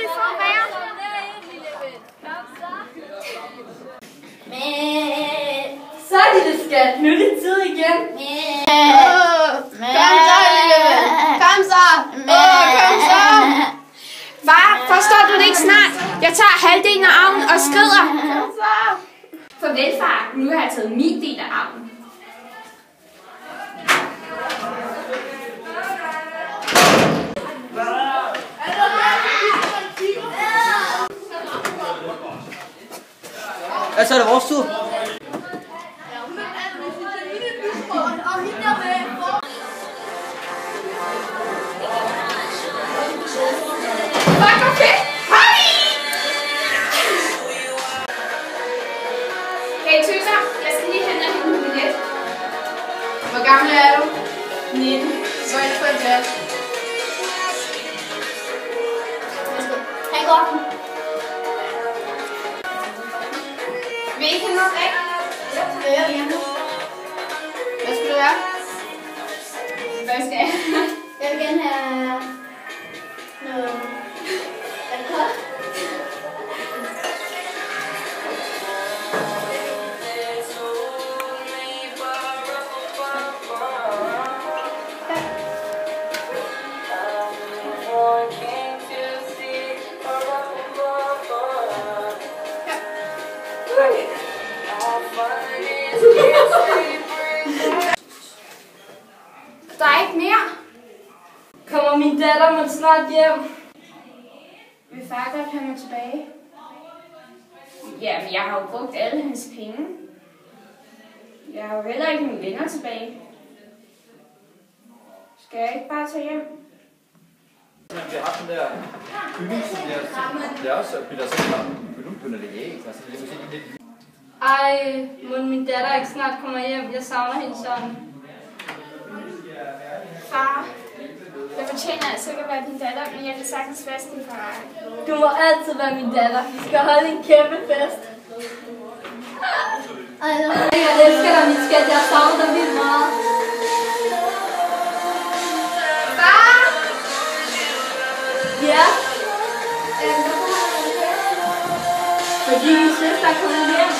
det så være? Så er det skat. Nu er det tid igen. Kom så, lille ven. Kom så. Kom så. Far, forstår du det ikke snart? Jeg tager halvdelen af arven og skrider. Kom så. Farvel, far. Nu har jeg taget min del af arven. Ja, så er det vores tur. Hey tøser, jeg skal lige hente en billet. Hvor gammel er du? 19. Så er jeg på et glas. Hej godt. Vil I ikke have noget drik? Ja, vi gerne. Hvad skal du have? Hvad skal jeg? Jeg vil gerne have noget alkohol. Der er ikke mere. Kommer min datter mig snart hjem? Vil far godt have mig tilbage? Jamen, jeg har jo brugt alle hans penge. Jeg har jo heller ikke mine venner tilbage. Skal jeg ikke bare tage hjem? Vi har haft den der kylling, som det er også bliver så klart. Kyllingbønder det æg, altså det er måske lidt. Ej, må min datter ikke snart kommer hjem? Jeg savner hende sådan. Far, jeg fortjener altså ikke at være din datter, men jeg vil sagtens fast din far. Du må altid være min datter. Vi skal holde en kæmpe fest. Jeg elsker dig, min skat. Jeg savner dig vildt meget. Far! Ja? Fordi min søster er kommet hjem.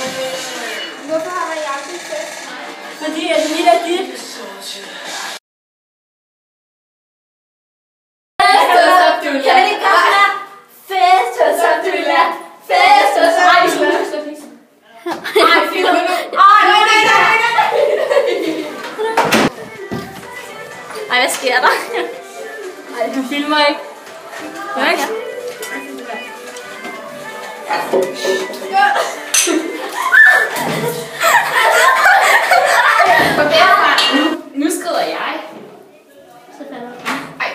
Hvorfor har jeg ikke fest? Fordi at mit er dit. Kan det ikke godt være? Fest hos Abdullah. Fest hos Abdullah. Ej, film nu. Ej, hvad sker der? Ej, du filmer ikke. Ja, ikke? Nu skrider jeg. Så falder jeg. Ej.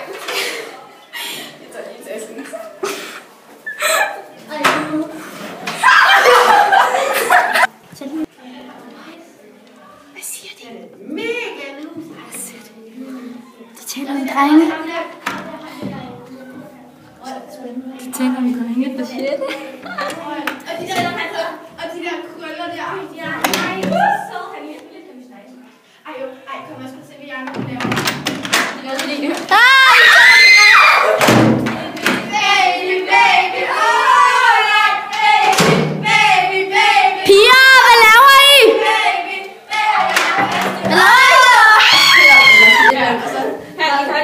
Jeg tager lige tasken. Ej. Hvad siger de? Mega nu. De taler om drenge. De taler om drenge. Hvad siger det? Og de der krøller der. Ja. Ej, kom, jeg skal se, hvad jeg andre laver. Piger, hvad laver I?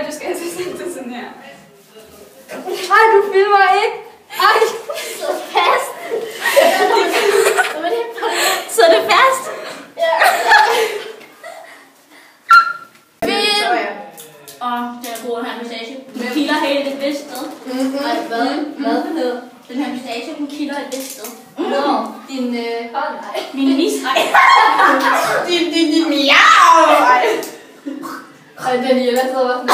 Du skal altså sætte det sådan her. Ej, du filmer ikke. Ej, Så fast. Så er det fast. Og der bruger en her mustache. Hun kilder helt et vist sted. Hvad for noget? Den her mustache, hun kilder et vist sted. Nå, din hånd. min mis. Din miau! Ej, Daniela sidder bare sådan.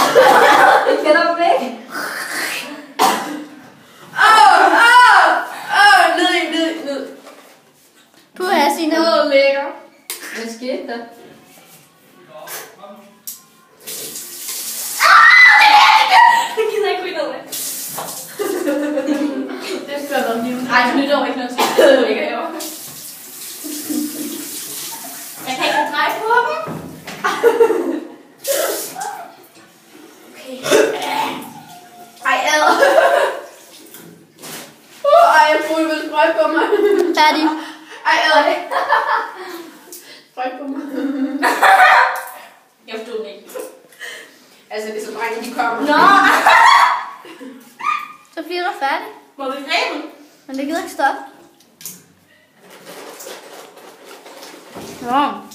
Jeg kender dem ikke. Ned. Puha, Signe. Lækker. Hvad skete der? Det gider jeg ikke ryge ned af. Det skal der lige. Ej, det nytter jo ikke noget. Det ligger herovre. Jeg kan ikke dreje på dem. Okay. Ej, ad. færdig. Ej. Tryk på mig. Jeg forstod den ikke. Altså, det er så drenge, de kommer. Nå! Sofie er færdig. Må vi gribe? Men det gider ikke stoppe. Nå.